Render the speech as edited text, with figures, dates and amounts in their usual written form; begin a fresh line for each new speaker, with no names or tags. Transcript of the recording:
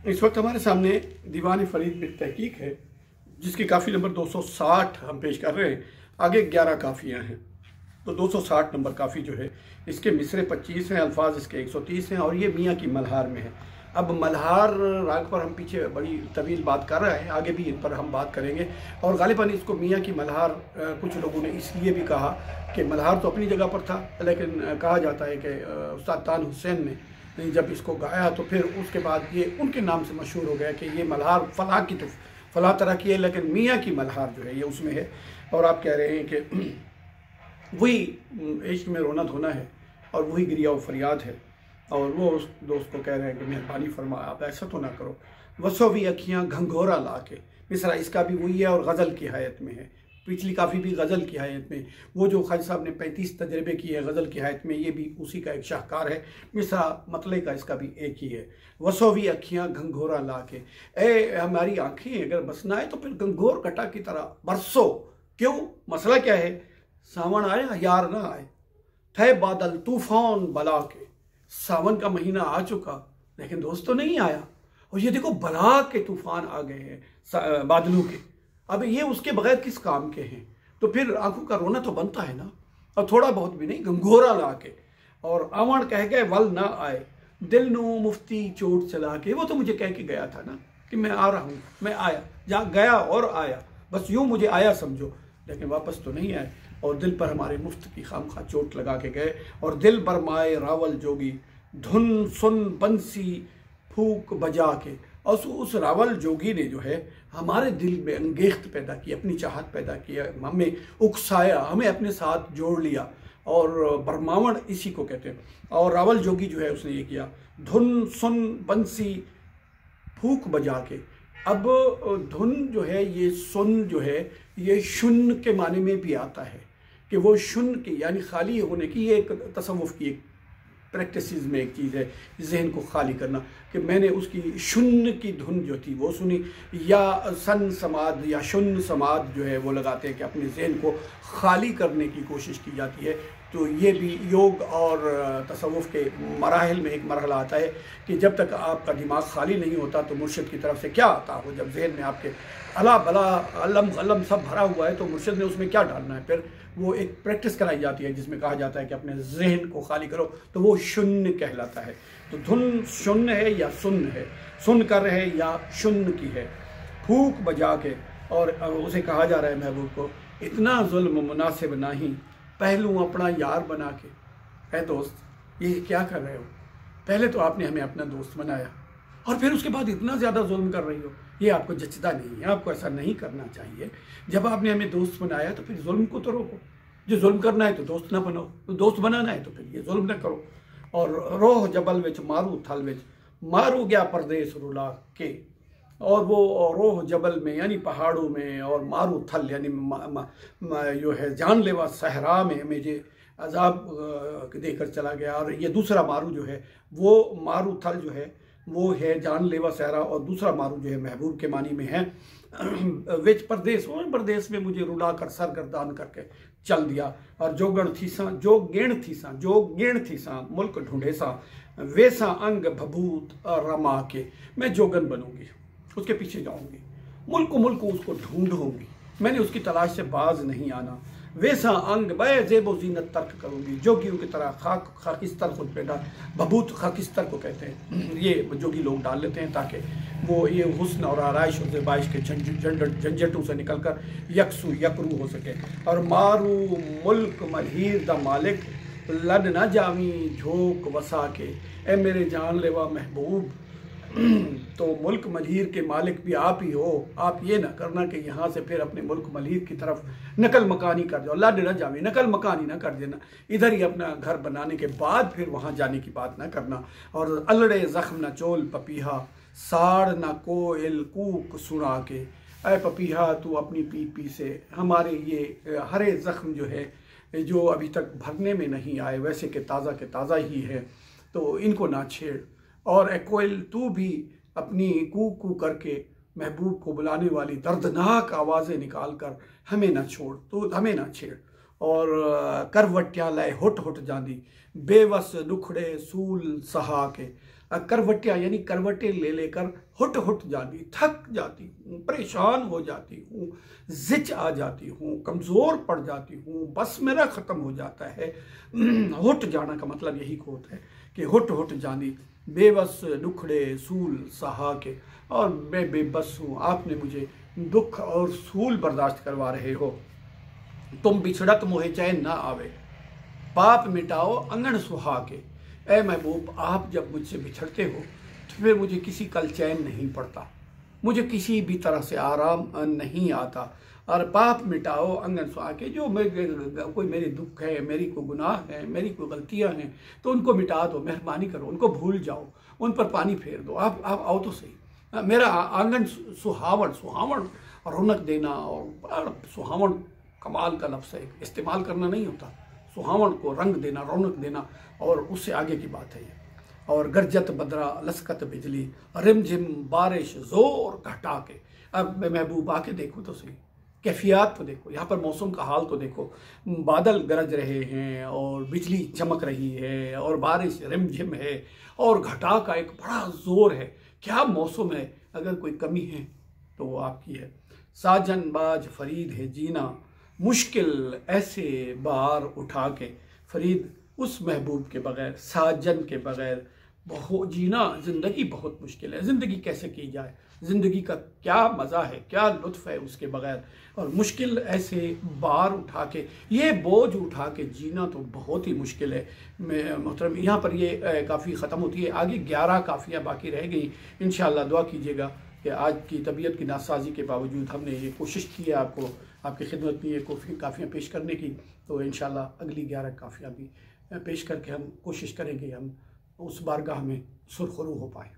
इस वक्त हमारे सामने दीवान फरीद बिन तहकीक है, जिसकी काफ़ी नंबर 260 हम पेश कर रहे हैं। आगे 11 काफ़ियाँ हैं, तो 260 नंबर काफ़ी जो है इसके मिसरे 25 हैं, अल्फाज इसके 130 हैं और ये मियाँ की मल्हार में है। अब मल्हार राग पर हम पीछे बड़ी तवील बात कर रहे हैं, आगे भी इन पर हम बात करेंगे। और गालिबन इसको मियाँ की मल्हार कुछ लोगों ने इसलिए भी कहा कि मल्हार तो अपनी जगह पर था, लेकिन कहा जाता है कि उस्ताद तान हुसैन ने जब इसको गाया तो फिर उसके बाद ये उनके नाम से मशहूर हो गया कि ये मल्हार फ़लाँ की तो फ़लाँ तरह की है, लेकिन मियाँ की मल्हार जो है ये उसमें है। और आप कह रहे हैं कि वही इश्क में रोना धोना है और वही गिरिया व फरियाद है, और वो उस दोस्त को कह रहे हैं कि मेहरबानी फरमा आप ऐसा तो ना करो। वसोवी अखियाँ घंघोरा ला के, मिसरा इसका भी वही है और गज़ल की hayत में है। पिछली काफ़ी भी गज़ल की hayत में, वो जो ख्वाजा साहब ने 35 तजर्बे किए हैं गज़ल की hayत में, ये भी उसी का एक शाहकार है। मिसरा मतले का इसका भी एक ही है। वसोवी अखियाँ घंघोरा ला के, ए हमारी आँखें अगर बसना है तो फिर घंघोर कटा की तरह बरसो। क्यों, मसला क्या है? सावन आया यार ना आए, थे बादल तूफान बला के। सावन का महीना आ चुका लेकिन दोस्त तो नहीं आया, और ये देखो बला के तूफान आ गए हैं बादलों के। अब ये उसके बगैर किस काम के हैं? तो फिर आंखों का रोना तो बनता है ना, और थोड़ा बहुत भी नहीं, घंघोरा ला के। और आवण कह गए वल ना आए, दिल नो मुफ्ती चोट चला के। वो तो मुझे कह के गया था ना कि मैं आ रहा हूँ, मैं आया, जा गया और आया, बस यूं मुझे आया समझो, लेकिन वापस तो नहीं आए। और दिल पर हमारे मुफ्त की खामखा चोट लगा के गए। और दिल बरमाए रावल जोगी, धुन सुन बंसी फूक बजा के। और उस रावल जोगी ने जो है हमारे दिल में अंगेख्त पैदा की, अपनी चाहत पैदा किया, हमें उकसाया, हमें अपने साथ जोड़ लिया। और बरमावण इसी को कहते हैं। और रावल जोगी जो है उसने ये किया, धुन सुन बंसी फूक बजा के। अब धुन जो है, ये सुन जो है, ये शुन के माने में भी आता है कि वो शुन की यानी खाली होने की, ये एक तसव्वुफ की एक प्रैक्टिस में एक चीज़ है, जहन को खाली करना। कि मैंने उसकी शुन की धुन जो थी वो सुनी, या सन समाद या शुन समाद जो है वो लगाते हैं कि अपने जहन को खाली करने की कोशिश की जाती है। तो ये भी योग और तसव्वुफ के मराहिल में एक मरहला आता है कि जब तक आपका दिमाग खाली नहीं होता तो मुर्शिद की तरफ से क्या आता हो। जब जहन में आपके अला बला अलम अलम सब भरा हुआ है तो मुर्शिद ने उसमें क्या डालना है? फिर वो एक प्रैक्टिस कराई जाती है जिसमें कहा जाता है कि अपने जहन को खाली करो, तो वो शून्य कहलाता है। तो धुन शून्य है या सुन्न है, सुन कर है या शून्य की है, फूक बजा के। और उसे कहा जा रहा है महबूब को, इतना जुल्म मुनासिब नहीं, पहलू अपना यार बना के। ऐ दोस्त ये क्या कर रहे हो? पहले तो आपने हमें अपना दोस्त बनाया और फिर उसके बाद इतना ज़्यादा जुल्म कर रही हो, ये आपको जचता नहीं है, आपको ऐसा नहीं करना चाहिए। जब आपने हमें दोस्त बनाया तो फिर जुल्म को तो रोको। जो जुल्म करना है तो दोस्त ना बनो, तो दोस्त बनाना है तो फिर ये जुल्म ना करो। और रोह जबल विच मारू थल विच, मारू गया परदेस रुला के। और वो रोह जबल में यानी पहाड़ों में, और मारू थल यानी जो है जानलेवा सहरा में मुझे अजाब देकर चला गया। और ये दूसरा मारू जो है, वो मारू थल जो है वो है जानलेवा सहरा, और दूसरा मारू जो है महबूब के मानी में है। विच परदेस, परदेस में मुझे रुला कर सरगर्दान करके चल दिया। और जोगण थी सा जो गेण थी सा, जो गेण थी सा मुल्क ढूंढे सा, वैसा अंग भभूत रमा के। मैं जोगन बनूंगी, उसके पीछे जाऊंगी, मुल्क उसको ढूंढूंगी, मैंने उसकी तलाश से बाज नहीं आना। वैसा अंग बे जेबो जीनत तर्क करूंगी, जोगियों की तरह खाकिस्तर खुद पे डाल, भभूत खाकिस्तर को कहते हैं, ये जोगी लोग डाल लेते हैं ताकि वो ये हुस्न और आराइश और ज़ेबाइश के झंझटों से निकलकर यकसू यकरू हो सके। और मारू मुल्क मलहीर द मालिक, लड ना जावी झोंक वसा के। ए मेरे जानलेवा महबूब, तो मुल्क मलहीर के मालिक भी आप ही हो। आप ये ना करना कि यहाँ से फिर अपने मुल्क मलहीर की तरफ नकल मकानी कर जाओ, लड न जावे, नकल मकानी ना कर देना। इधर ही अपना घर बनाने के बाद फिर वहाँ जाने की बात ना करना। और अल्लड़े जख्म न चोल पपीहा, साड़ न कोयल कूक सुना के। अय पपीहा तू अपनी पीपी से हमारे ये हरे जख्म जो है, जो अभी तक भरने में नहीं आए, वैसे के ताज़ा ही है, तो इनको ना छेड़। और ए कोयल तू भी अपनी कू कू करके महबूब को बुलाने वाली दर्दनाक आवाज़ें निकाल कर हमें ना छोड़, तो हमें ना छेड़। और करवटिया लय हुट हुट जांदी, बेवस दुखड़े सूल सहा के। करवटियाँ यानी करवटें ले लेकर हुट जाती, थक जाती हूँ, परेशान हो जाती हूँ, जिच आ जाती हूँ, कमज़ोर पड़ जाती हूँ, बस मेरा ख़त्म हो जाता है। हुट जाना का मतलब यही होता है कि हुट जानी, बेबस दुखड़े सूल सहा के, और मैं बेबस हूँ, आपने मुझे दुख और सूल बर्दाश्त करवा रहे हो। तुम बिछड़त मोहे चैन ना आवे, पाप मिटाओ अंगन सुहा के। ए महबूब, आप जब मुझसे बिछड़ते हो तो फिर मुझे किसी कल चैन नहीं पड़ता, मुझे किसी भी तरह से आराम नहीं आता। और पाप मिटाओ अंगन सुहा के, जो कोई मेरे दुख है, मेरी कोई गुनाह है, मेरी कोई गलतियां हैं, तो उनको मिटा दो, मेहरबानी करो, उनको भूल जाओ, उन पर पानी फेर दो। आप आओ तो सही। मेरा आंगन सुहावण, सुहावण रौनक देना, और सुहावण कमाल का लफ्ज़ है, इस्तेमाल करना नहीं होता। सुहावण को रंग देना, रौनक देना, और उससे आगे की बात है ये। और गरजत बदरा लसकत बिजली, रिमझिम बारिश जोर घटा के। अब महबूब आके देखो तो सही, कैफियत तो देखो, यहाँ पर मौसम का हाल तो देखो। बादल गरज रहे हैं और बिजली चमक रही है और बारिश रिमझिम है और घटा का एक बड़ा जोर है। क्या मौसम है, अगर कोई कमी है तो वो आपकी है। साजन बाज फरीद है जीना, मुश्किल ऐसे बार उठा के। फरीद उस महबूब के बगैर, साजन के बगैर बहुत जीना, ज़िंदगी बहुत मुश्किल है। ज़िंदगी कैसे की जाए, ज़िंदगी का क्या मज़ा है, क्या लुत्फ़ है उसके बगैर। और मुश्किल ऐसे बार उठा के, ये बोझ उठा के जीना तो बहुत ही मुश्किल है। मोहतरम, यहाँ पर ये काफ़ी ख़त्म होती है, आगे 11 काफ़ियाँ बाकी रह गई। इंशाअल्लाह दुआ कीजिएगा कि आज की तबीयत की नासाजी के बावजूद हमने ये कोशिश की है आपको, आपकी खिदमत में ये काफ़ियाँ पेश करने की। तो इंशाअल्लाह अगली 11 काफ़ियाँ भी पेश करके हम कोशिश करेंगे हम उस बारगाह में सुरखरू हो पाए।